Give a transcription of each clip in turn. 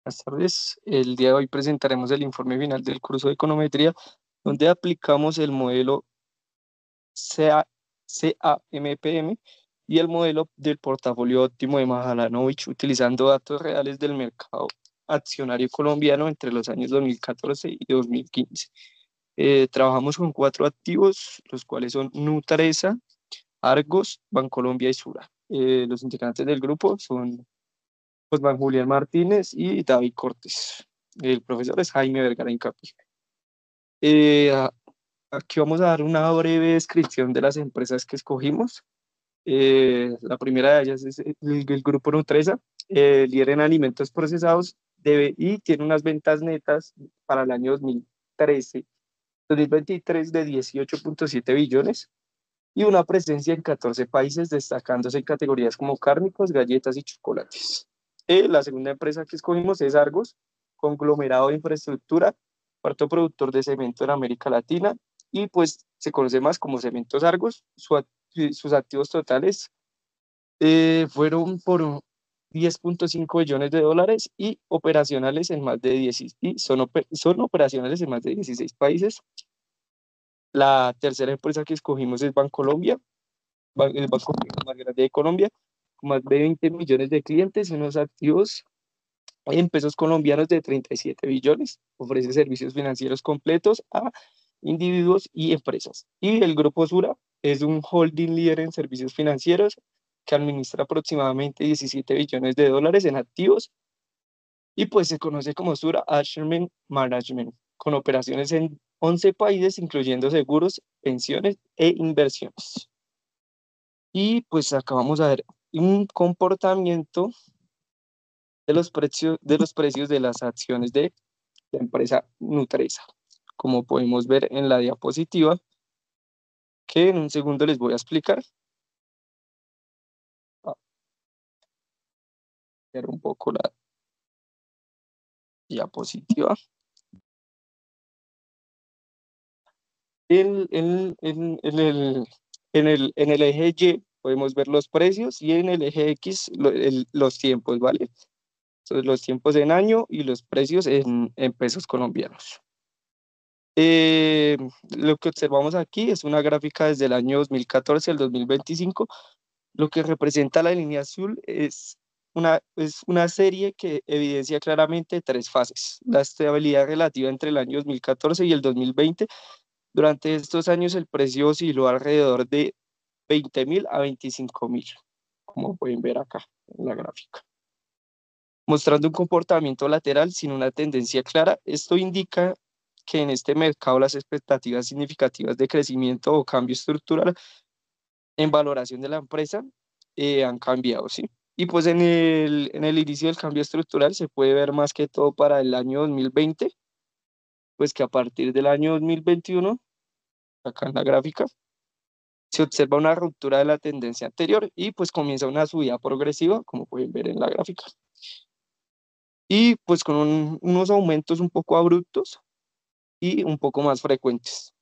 Buenas tardes. El día de hoy presentaremos el informe final del curso de econometría, donde aplicamos el modelo CA CAMPM y el modelo del portafolio óptimo de Mahalanobich, utilizando datos reales del mercado accionario colombiano entre los años 2014 y 2015. Trabajamos con 4 activos, los cuales son Nutresa, Argos, Bancolombia y Sura. Los integrantes del grupo son Juan Julián Martínez y David Cortés. El profesor es Jaime Vergara Incapi. Eh, a- Aquí vamos a dar una breve descripción de las empresas que escogimos. La primera de ellas es el grupo Nutresa, líder en alimentos procesados y tiene unas ventas netas para el año 2023 de 18,7 billones y una presencia en 14 países, destacándose en categorías como cárnicos, galletas y chocolates. La segunda empresa que escogimos es Argos, conglomerado de infraestructura, cuarto productor de cemento en América Latina y pues se conoce más como Cementos Argos. Sus activos totales fueron por 10,5 billones de dólares y operacionales en más de 10, y son operacionales en más de 16 países. La tercera empresa que escogimos es Bancolombia, el banco más grande de Colombia, con más de 20 millones de clientes y unos activos en pesos colombianos de 37 billones. Ofrece servicios financieros completos a individuos y empresas. Y el Grupo Sura es un holding líder en servicios financieros que administra aproximadamente 17 billones de dólares en activos y pues se conoce como Sura Asset Management, con operaciones en 11 países, incluyendo seguros, pensiones e inversiones. Y pues acá vamos a ver un comportamiento de los precios de las acciones de la empresa Nutresa. Como podemos ver en la diapositiva, que en un segundo les voy a explicar. A ver un poco la diapositiva. En el eje Y podemos ver los precios y en el eje X los tiempos, ¿vale? Entonces, los tiempos en año y los precios en pesos colombianos. Eh, lo que observamos aquí es una gráfica desde el año 2014 al 2025. Lo que representa la línea azul es una serie que evidencia claramente 3 fases. La estabilidad relativa entre el año 2014 y el 2020. Durante estos años el precio osciló alrededor de 20.000 a 25.000, como pueden ver acá en la gráfica, mostrando un comportamiento lateral sin una tendencia clara. Esto indica que en este mercado las expectativas significativas de crecimiento o cambio estructural en valoración de la empresa han cambiado, ¿sí? Y pues en el inicio del cambio estructural se puede ver más que todo para el año 2020, pues que a partir del año 2021, acá en la gráfica, se observa una ruptura de la tendencia anterior y pues comienza una subida progresiva, como pueden ver en la gráfica. Y pues con unos aumentos un poco abruptos y un poco más frecuentes.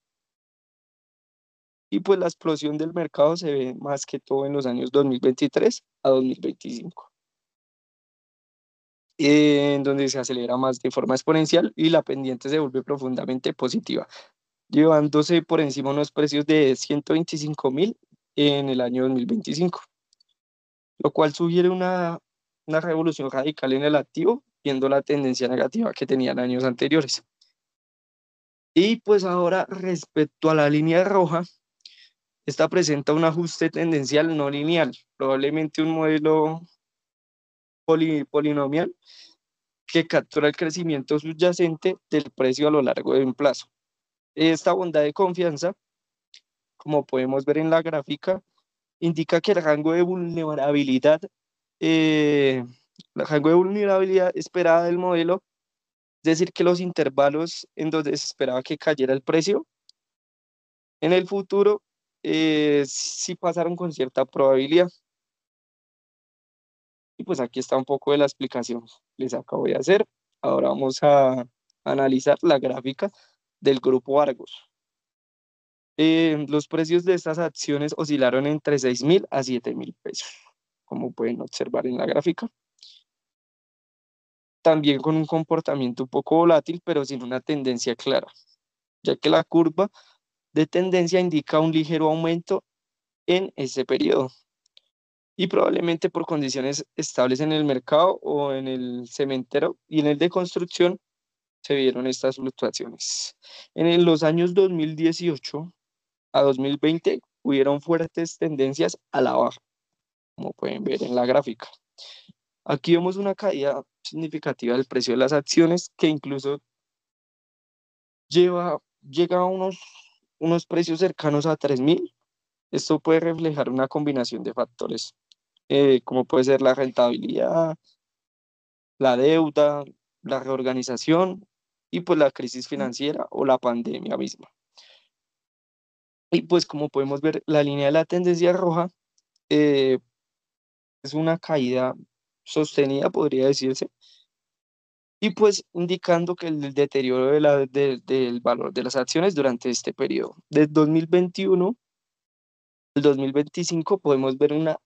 Y pues la explosión del mercado se ve más que todo en los años 2023 a 2025, en donde se acelera más de forma exponencial y la pendiente se vuelve profundamente positiva, llevándose por encima unos precios de 125.000 en el año 2025, lo cual sugiere una revolución radical en el activo, viendo la tendencia negativa que tenían años anteriores. Y pues ahora respecto a la línea roja, esta presenta un ajuste tendencial no lineal, probablemente un modelo polinomial que captura el crecimiento subyacente del precio a lo largo de un plazo. Esta bondad de confianza, como podemos ver en la gráfica, indica que eh, el rango de vulnerabilidad esperada del modelo, es decir, que los intervalos en donde se esperaba que cayera el precio, en el futuro sí pasaron con cierta probabilidad. Y pues aquí está un poco de la explicación que les acabo de hacer. Ahora vamos a analizar la gráfica del grupo Argos. Los precios de estas acciones oscilaron entre 6.000 a 7.000 pesos, como pueden observar en la gráfica. también con un comportamiento un poco volátil, pero sin una tendencia clara, ya que la curva de tendencia indica un ligero aumento en ese periodo y probablemente por condiciones estables en el mercado o en el cementero y en el de construcción se vieron estas fluctuaciones. Los años 2018 a 2020 hubieron fuertes tendencias a la baja, como pueden ver en la gráfica. Aquí vemos una caída significativa del precio de las acciones que incluso llega a unos precios cercanos a 3.000. Esto puede reflejar una combinación de factores, como puede ser la rentabilidad, la deuda, la reorganización y pues la crisis financiera o la pandemia misma. Y pues como podemos ver, la línea de la tendencia roja eh, es una caída sostenida, podría decirse, y pues indicando que el deterioro del valor de las acciones durante este periodo. Desde 2021 al 2025 podemos ver una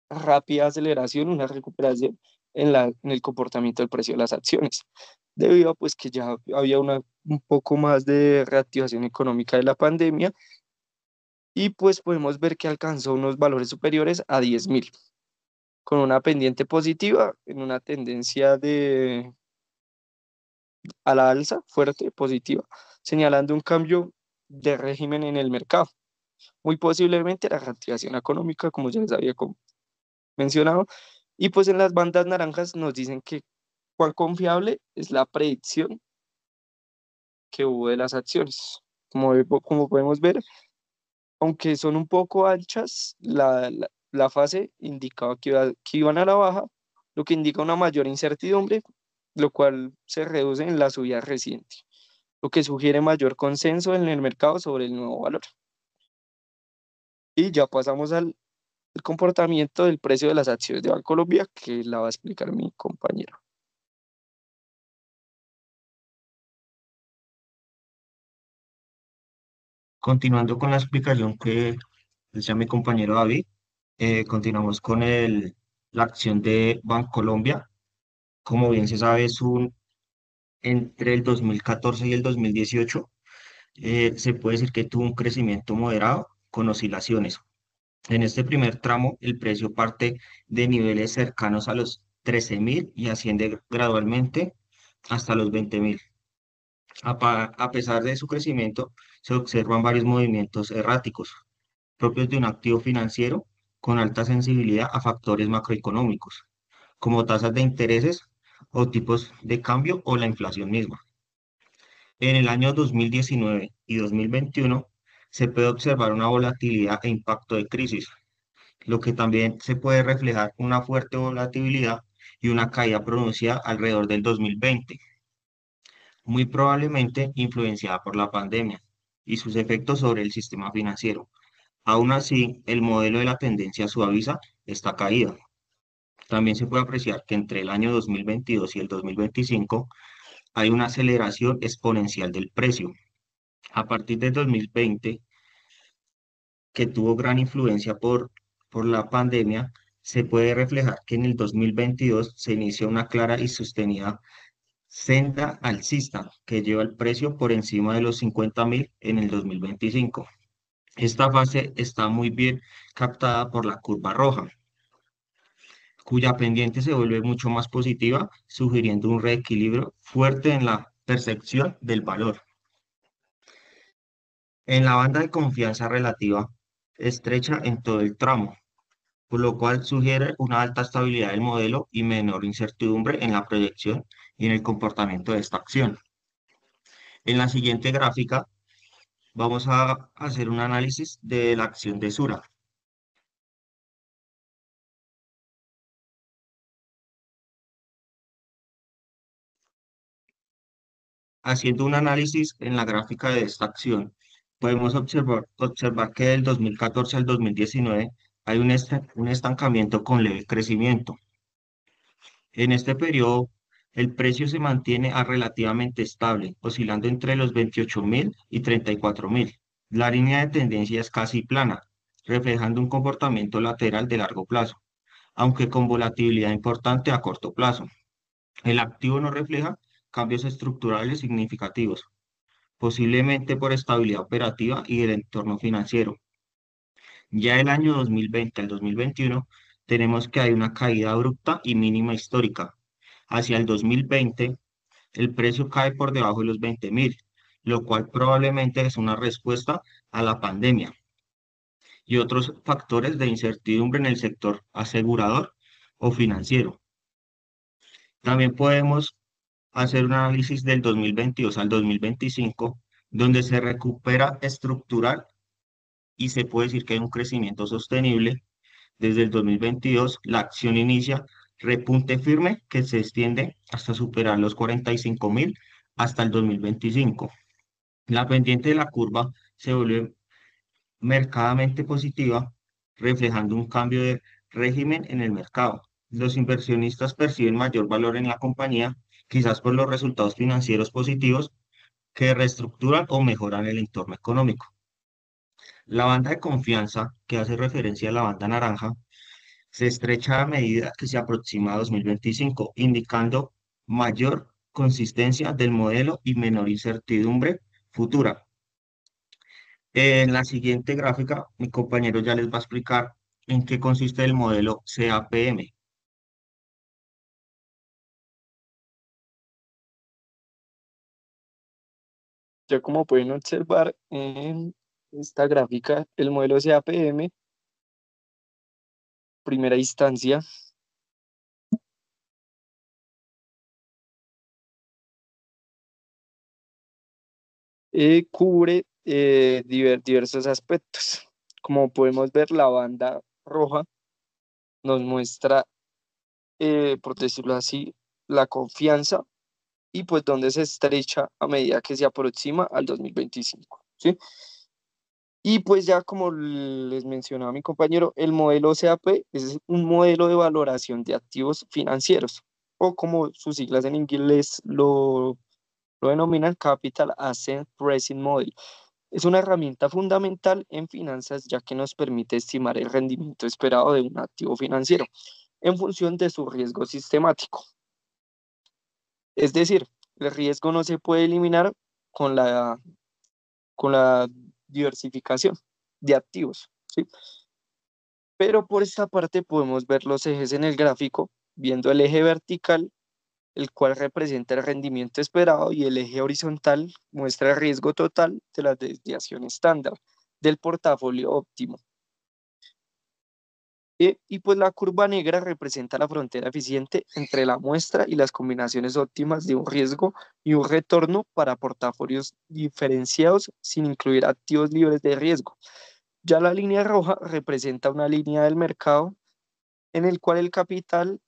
rápida aceleración, una recuperación en el comportamiento del precio de las acciones, debido a pues que ya había un poco más de reactivación económica de la pandemia y pues podemos ver que alcanzó unos valores superiores a 10.000, con una pendiente positiva en una tendencia a la alza fuerte, positiva, señalando un cambio de régimen en el mercado. Muy posiblemente la reactivación económica, como ya les había mencionado, y pues en las bandas naranjas nos dicen que cuán confiable es la predicción que hubo de las acciones. Como podemos ver, aunque son un poco anchas, la fase indicaba que iban a la baja, lo que indica una mayor incertidumbre, lo cual se reduce en la subida reciente, lo que sugiere mayor consenso en el mercado sobre el nuevo valor. Y ya pasamos al comportamiento del precio de las acciones de Bancolombia, que la va a explicar mi compañero. Continuando con la explicación que decía mi compañero David, continuamos con la acción de Bancolombia. Como bien se sabe, entre el 2014 y el 2018, se puede decir que tuvo un crecimiento moderado con oscilaciones. En este primer tramo, el precio parte de niveles cercanos a los 13.000 y asciende gradualmente hasta los 20.000. A pesar de su crecimiento, se observan varios movimientos erráticos propios de un activo financiero con alta sensibilidad a factores macroeconómicos, como tasas de intereses o tipos de cambio o la inflación misma. En el año 2019 y 2021 se puede observar una volatilidad e impacto de crisis, lo que también se puede reflejar una fuerte volatilidad y una caída pronunciada alrededor del 2020, muy probablemente influenciada por la pandemia y sus efectos sobre el sistema financiero. Aún así, el modelo de la tendencia suaviza esta caída. También se puede apreciar que entre el año 2022 y el 2025 hay una aceleración exponencial del precio. A partir del 2020, que tuvo gran influencia por la pandemia, se puede reflejar que en el 2022 se inicia una clara y sostenida senda alcista que lleva el precio por encima de los 50.000 en el 2025. Esta fase está muy bien captada por la curva roja, cuya pendiente se vuelve mucho más positiva, sugiriendo un reequilibrio fuerte en la percepción del valor. En la banda de confianza relativa, estrecha en todo el tramo, por lo cual sugiere una alta estabilidad del modelo y menor incertidumbre en la proyección y en el comportamiento de esta acción. En la siguiente gráfica vamos a hacer un análisis de la acción de Sura. Haciendo un análisis en la gráfica de esta acción, podemos observar que del 2014 al 2019 hay un estancamiento con leve crecimiento. En este periodo, el precio se mantiene relativamente estable, oscilando entre los 28.000 y 34.000. La línea de tendencia es casi plana, reflejando un comportamiento lateral de largo plazo, aunque con volatilidad importante a corto plazo. El activo no refleja cambios estructurales significativos, posiblemente por estabilidad operativa y del entorno financiero. Ya el año 2020 al 2021 tenemos que hay una caída abrupta y mínima histórica. Hacia el 2020 el precio cae por debajo de los 20.000, lo cual probablemente es una respuesta a la pandemia y otros factores de incertidumbre en el sector asegurador o financiero. También podemos hacer un análisis del 2022 al 2025, donde se recupera estructural y se puede decir que hay un crecimiento sostenible. Desde el 2022, la acción inicia repunte firme que se extiende hasta superar los 45.000 hasta el 2025. La pendiente de la curva se vuelve marcadamente positiva, reflejando un cambio de régimen en el mercado. Los inversionistas perciben mayor valor en la compañía, quizás por los resultados financieros positivos que reestructuran o mejoran el entorno económico. La banda de confianza, que hace referencia a la banda naranja, se estrecha a medida que se aproxima a 2025, indicando mayor consistencia del modelo y menor incertidumbre futura. En la siguiente gráfica, mi compañero ya les va a explicar en qué consiste el modelo CAPM. Ya como pueden observar en esta gráfica, el modelo CAPM, primera instancia, cubre diversos aspectos. Como podemos ver, la banda roja nos muestra, por decirlo así, la confianza y pues donde se estrecha a medida que se aproxima al 2025, ¿sí? Y pues ya como les mencionaba mi compañero, el modelo CAP es un modelo de valoración de activos financieros, o como sus siglas en inglés lo denominan Capital Asset Pricing Model. Es una herramienta fundamental en finanzas ya que nos permite estimar el rendimiento esperado de un activo financiero en función de su riesgo sistemático. Es decir, el riesgo no se puede eliminar con la diversificación de activos, ¿sí? Pero por esta parte podemos ver los ejes en el gráfico, viendo el eje vertical, el cual representa el rendimiento esperado, y el eje horizontal muestra el riesgo total de la desviación estándar del portafolio óptimo. Y pues la curva negra representa la frontera eficiente entre la muestra y las combinaciones óptimas de un riesgo y un retorno para portafolios diferenciados sin incluir activos libres de riesgo. Ya la línea roja representa una línea del mercado en el cual el capital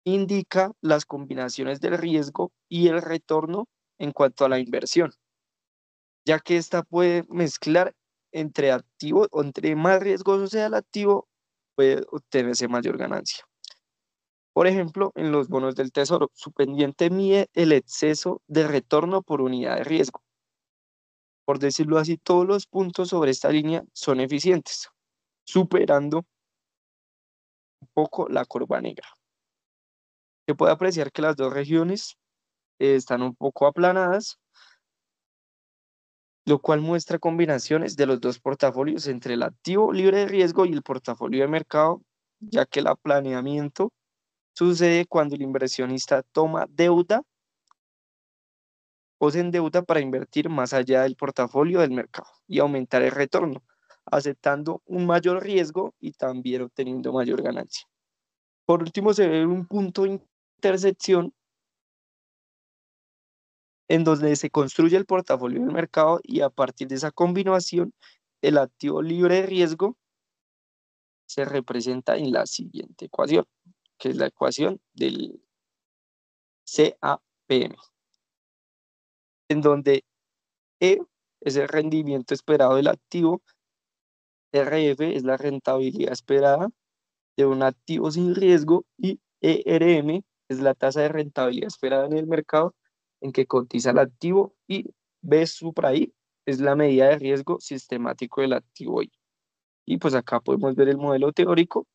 indica las combinaciones del riesgo y el retorno en cuanto a la inversión, ya que esta puede mezclar entre activos, o entre más riesgoso sea el activo, puede obtenerse mayor ganancia. Por ejemplo, en los bonos del tesoro, su pendiente mide el exceso de retorno por unidad de riesgo. Por decirlo así, todos los puntos sobre esta línea son eficientes, superando un poco la curva negra. Se puede apreciar que las dos regiones están un poco aplanadas, lo cual muestra combinaciones de los dos portafolios entre el activo libre de riesgo y el portafolio de mercado, ya que el aplaneamiento sucede cuando el inversionista toma deuda o se endeuda para invertir más allá del portafolio del mercado y aumentar el retorno, aceptando un mayor riesgo y también obteniendo mayor ganancia. Por último, se ve un punto de intersección en donde se construye el portafolio del mercado, y a partir de esa combinación, el activo libre de riesgo se representa en la siguiente ecuación, que es la ecuación del CAPM, en donde E es el rendimiento esperado del activo, RF es la rentabilidad esperada de un activo sin riesgo, y ERM es la tasa de rentabilidad esperada en el mercado en que cotiza el activo, y B supra I es la medida de riesgo sistemático del activo I. Y pues acá podemos ver el modelo teórico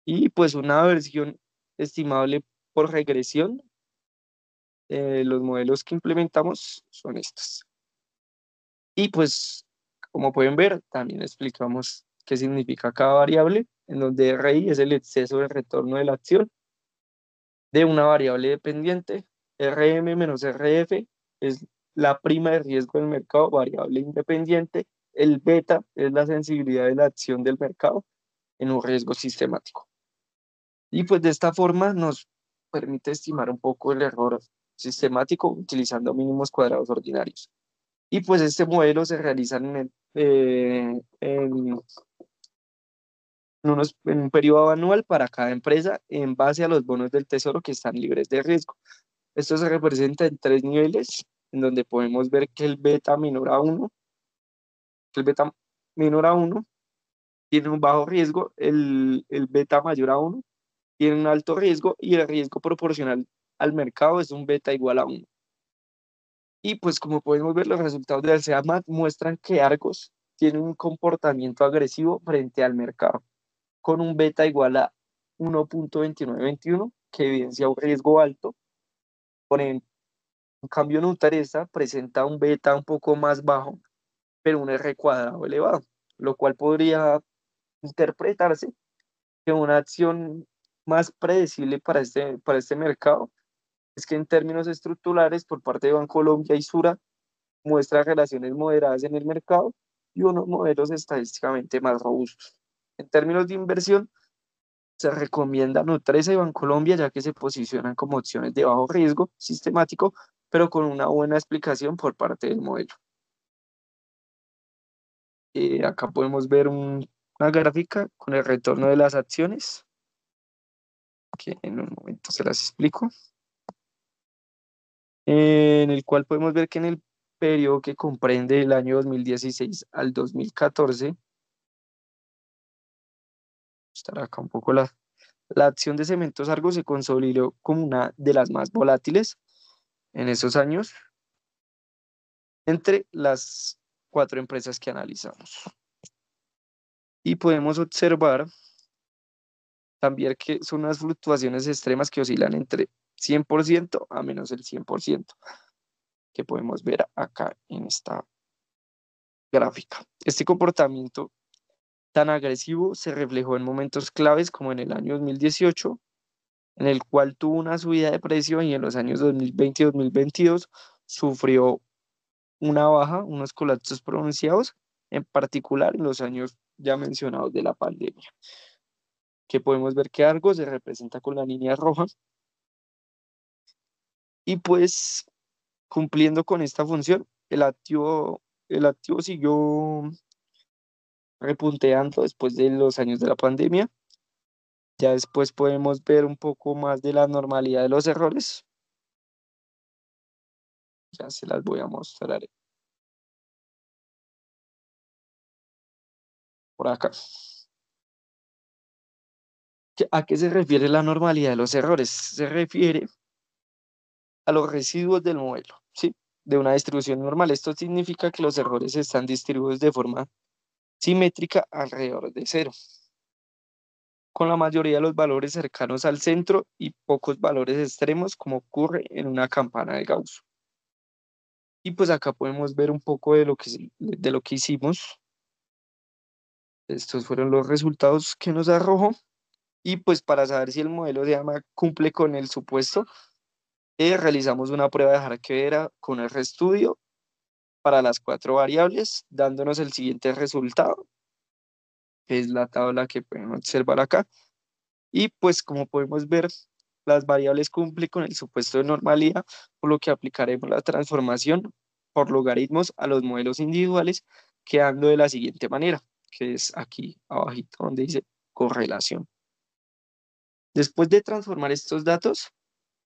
y pues una versión estimable por regresión Los modelos que implementamos son estos. Y pues, como pueden ver, también explicamos qué significa cada variable, en donde RI es el exceso de retorno de la acción de una variable dependiente. RM menos RF es la prima de riesgo del mercado, variable independiente. El beta es la sensibilidad de la acción del mercado en un riesgo sistemático. Y pues de esta forma nos permite estimar un poco el error sistemático utilizando mínimos cuadrados ordinarios. Y pues este modelo se realiza en un periodo anual para cada empresa en base a los bonos del tesoro que están libres de riesgo. Esto se representa en tres niveles, en donde podemos ver que el beta menor a 1, el beta menor a 1 tiene un bajo riesgo, el beta mayor a 1 tiene un alto riesgo y el riesgo proporcional al mercado es un beta igual a 1. Y pues como podemos ver, los resultados del SEAMAT muestran que Argos tiene un comportamiento agresivo frente al mercado, con un beta igual a 1.2921, que evidencia un riesgo alto. Por ejemplo, en cambio, Nutaresa presenta un beta un poco más bajo, pero un R cuadrado elevado, lo cual podría interpretarse que una acción más predecible para este mercado es que en términos estructurales, por parte de Bancolombia y Sura, muestra relaciones moderadas en el mercado y unos modelos estadísticamente más robustos. En términos de inversión, se recomienda Nutresa y Bancolombia, ya que se posicionan como opciones de bajo riesgo sistemático, pero con una buena explicación por parte del modelo. Acá podemos ver una gráfica con el retorno de las acciones, que en un momento se las explico, en el cual podemos ver que en el periodo que comprende el año 2016 al 2014, estará acá un poco la acción de Cementos Argos se consolidó como una de las más volátiles en esos años entre las cuatro empresas que analizamos. Y podemos observar también que son unas fluctuaciones extremas que oscilan entre 100% a menos el 100%, que podemos ver acá en esta gráfica. Este comportamiento tan agresivo se reflejó en momentos claves como en el año 2018, en el cual tuvo una subida de precio, y en los años 2020 y 2022 sufrió una baja, unos colapsos pronunciados, en particular en los años ya mencionados de la pandemia, que podemos ver que algo se representa con la línea roja y pues cumpliendo con esta función, el activo siguió repunteando después de los años de la pandemia. Ya después podemos ver un poco más de la normalidad de los errores. Ya se las voy a mostrar por acá. ¿A qué se refiere la normalidad de los errores? Se refiere a los residuos del modelo, ¿sí? De una distribución normal. Esto significa que los errores están distribuidos de forma simétrica alrededor de cero, con la mayoría de los valores cercanos al centro y pocos valores extremos, como ocurre en una campana de Gauss. Y pues acá podemos ver un poco de lo que hicimos. Estos fueron los resultados que nos arrojó. Y pues para saber si el modelo de AMA cumple con el supuesto, realizamos una prueba de hardware con RStudio para las cuatro variables, dándonos el siguiente resultado, que es la tabla que pueden observar acá. Y pues como podemos ver, las variables cumplen con el supuesto de normalidad, por lo que aplicaremos la transformación por logaritmos a los modelos individuales, quedando de la siguiente manera, que es aquí abajito donde dice correlación. Después de transformar estos datos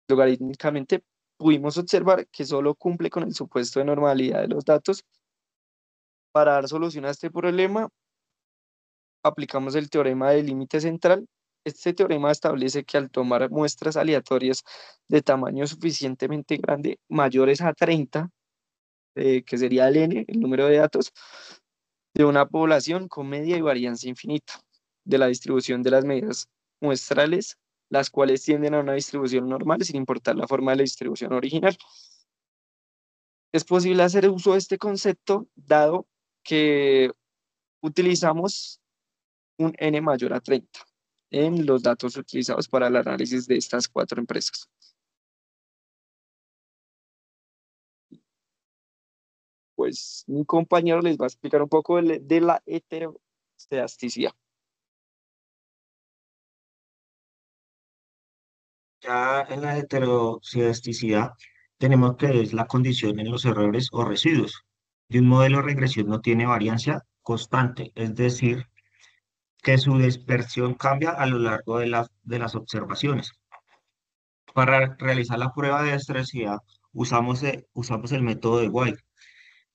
logarítmicamente, pudimos observar que solo cumple con el supuesto de normalidad de los datos. Para dar solución a este problema, aplicamos el teorema del límite central. Este teorema establece que al tomar muestras aleatorias de tamaño suficientemente grande, mayores a 30, que sería el n, el número de datos, de una población con media y varianza infinita de la distribución de las medidas muestrales las cuales tienden a una distribución normal sin importar la forma de la distribución original. Es posible hacer uso de este concepto dado que utilizamos un n mayor a 30 en los datos utilizados para el análisis de estas cuatro empresas. Pues mi compañero les va a explicar un poco de la heterocedasticidad. Ya en la heterocidasticidad tenemos que es la condición en los errores o residuos. De un modelo de regresión no tiene variancia constante, es decir, que su dispersión cambia a lo largo de las observaciones. Para realizar la prueba de estrasticidad usamos el método de White,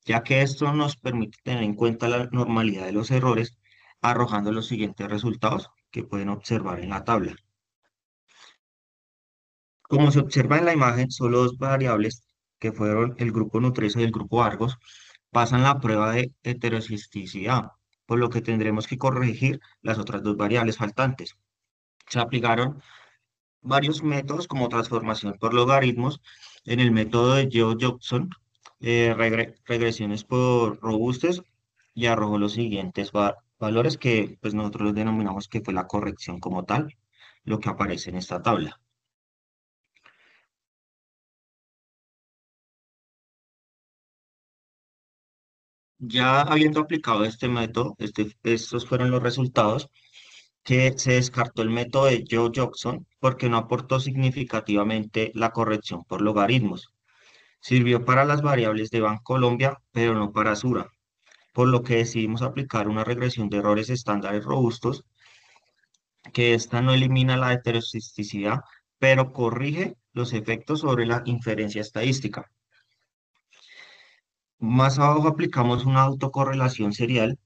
ya que esto nos permite tener en cuenta la normalidad de los errores, arrojando los siguientes resultados que pueden observar en la tabla. Como se observa en la imagen, solo dos variables, que fueron el grupo Nutresa y el grupo Argos, pasan la prueba de heterocisticidad, por lo que tendremos que corregir las otras dos variables faltantes. Se aplicaron varios métodos como transformación por logaritmos en el método de Geo-Jobson, regresiones por robustes, y arrojó los siguientes valores que pues, nosotros los denominamos que fue la corrección como tal, lo que aparece en esta tabla. Ya habiendo aplicado este método, estos fueron los resultados, que se descartó el método de Joe-Jobson porque no aportó significativamente la corrección por logaritmos. Sirvió para las variables de Bancolombia, pero no para Sura, por lo que decidimos aplicar una regresión de errores estándares robustos, que esta no elimina la heterocisticidad, pero corrige los efectos sobre la inferencia estadística. Más abajo aplicamos una autocorrelación serial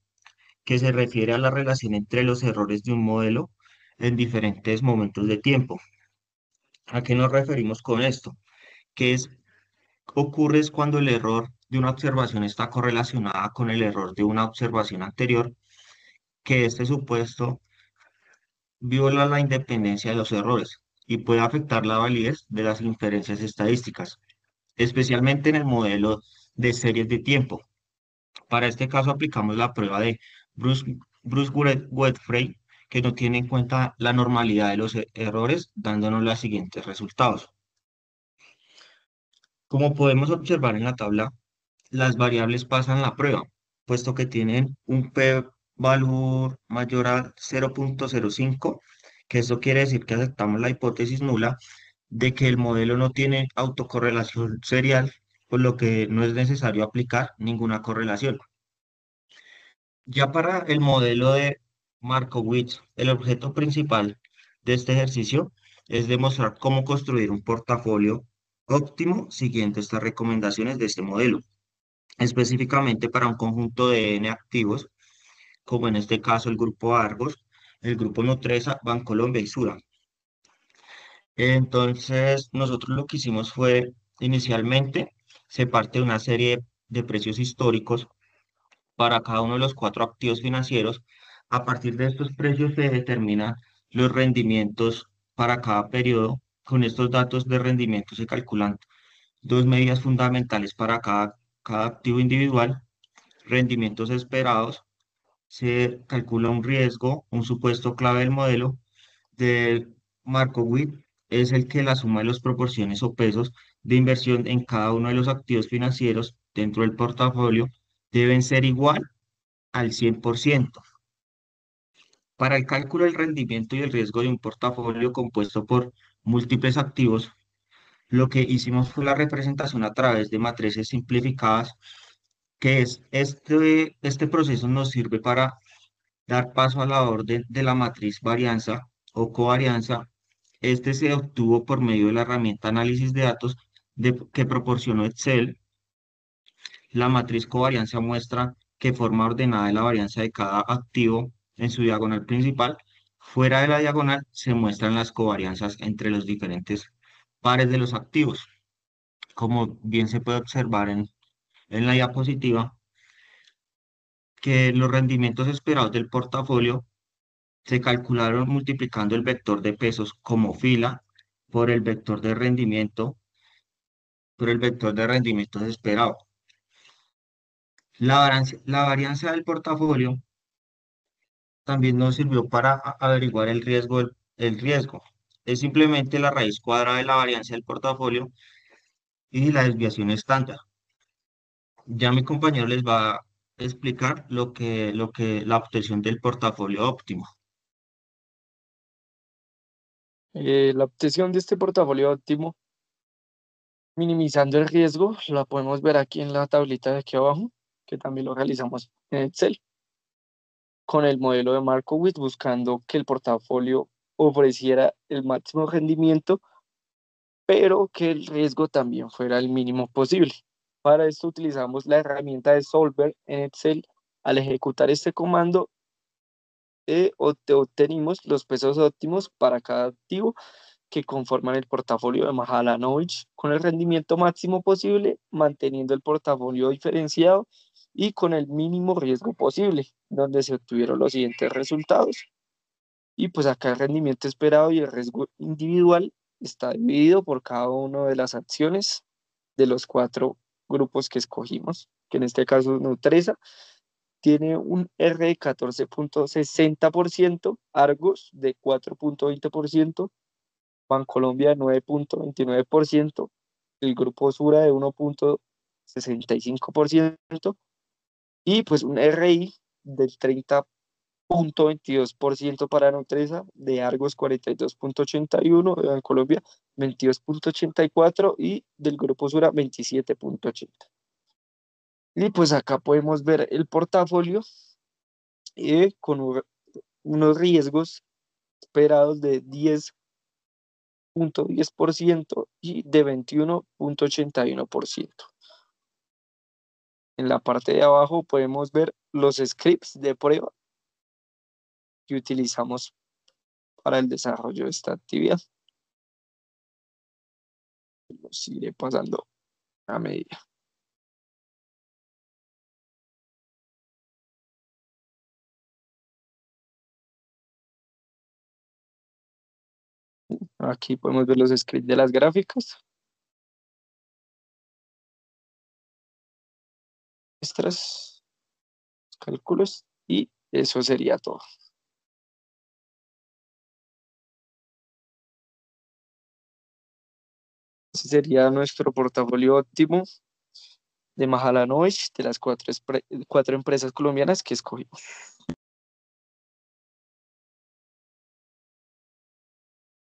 que se refiere a la relación entre los errores de un modelo en diferentes momentos de tiempo. ¿A qué nos referimos con esto? Que ocurre es cuando el error de una observación está correlacionada con el error de una observación anterior, que este supuesto viola la independencia de los errores y puede afectar la validez de las inferencias estadísticas, especialmente en el modelo de series de tiempo. Para este caso aplicamos la prueba de Bruce-Godfrey, que no tiene en cuenta la normalidad de los errores, dándonos los siguientes resultados. Como podemos observar en la tabla, las variables pasan la prueba, puesto que tienen un p-valor mayor a 0,05, que eso quiere decir que aceptamos la hipótesis nula de que el modelo no tiene autocorrelación serial, por lo que no es necesario aplicar ninguna correlación. Ya para el modelo de Markowitz, el objeto principal de este ejercicio es demostrar cómo construir un portafolio óptimo siguiendo estas recomendaciones de este modelo, específicamente para un conjunto de N activos, como en este caso el grupo Argos, el grupo Nutresa, Bancolombia y Sura. Entonces, nosotros lo que hicimos fue, inicialmente, se parte de una serie de precios históricos para cada uno de los cuatro activos financieros. A partir de estos precios se determinan los rendimientos para cada periodo. Con estos datos de rendimiento se calculan dos medidas fundamentales para cada activo individual, rendimientos esperados, se calcula un riesgo, un supuesto clave del modelo de Markowitz, es el que la suma de las proporciones o pesos de inversión en cada uno de los activos financieros dentro del portafolio deben ser igual al 100%. Para el cálculo del rendimiento y el riesgo de un portafolio compuesto por múltiples activos, lo que hicimos fue la representación a través de matrices simplificadas, que es este proceso nos sirve para dar paso a la orden de la matriz varianza o covarianza. Este se obtuvo por medio de la herramienta análisis de datos que proporcionó Excel. La matriz covarianza muestra que forma ordenada de la varianza de cada activo en su diagonal principal. Fuera de la diagonal se muestran las covarianzas entre los diferentes pares de los activos. Como bien se puede observar en la diapositiva, que los rendimientos esperados del portafolio Se calcularon multiplicando el vector de pesos como fila por el vector de rendimiento, esperado. La varianza del portafolio también nos sirvió para averiguar el riesgo. Es simplemente la raíz cuadrada de la varianza del portafolio y la desviación estándar. Ya mi compañero les va a explicar la obtención del portafolio óptimo. La obtención de este portafolio óptimo, minimizando el riesgo, la podemos ver aquí en la tablita de aquí abajo, que también lo realizamos en Excel, con el modelo de Markowitz, buscando que el portafolio ofreciera el máximo rendimiento, pero que el riesgo también fuera el mínimo posible. Para esto utilizamos la herramienta de Solver en Excel. Al ejecutar este comando, obtenimos los pesos óptimos para cada activo que conforman el portafolio de Mahalanobis con el rendimiento máximo posible, manteniendo el portafolio diferenciado y con el mínimo riesgo posible, donde se obtuvieron los siguientes resultados. Y pues acá el rendimiento esperado y el riesgo individual está dividido por cada una de las acciones de los cuatro grupos que escogimos, que en este caso Nutresa tiene un R de 14,60%, Argos de 4,20%, Bancolombia de 9,29%, el Grupo Sura de 1,65% y pues un RI del 30,22% para Nutresa, de Argos 42,81%, de Bancolombia 22,84% y del Grupo Sura 27,80%. Y pues acá podemos ver el portafolio con unos riesgos esperados de 10,10% y de 21,81%. En la parte de abajo podemos ver los scripts de prueba que utilizamos para el desarrollo de esta actividad. Los iré pasando a medida. Aquí podemos ver los scripts de las gráficas. Extras, cálculos y eso sería todo. Ese sería nuestro portafolio óptimo de Mahalanobis, de las cuatro empresas colombianas que escogimos.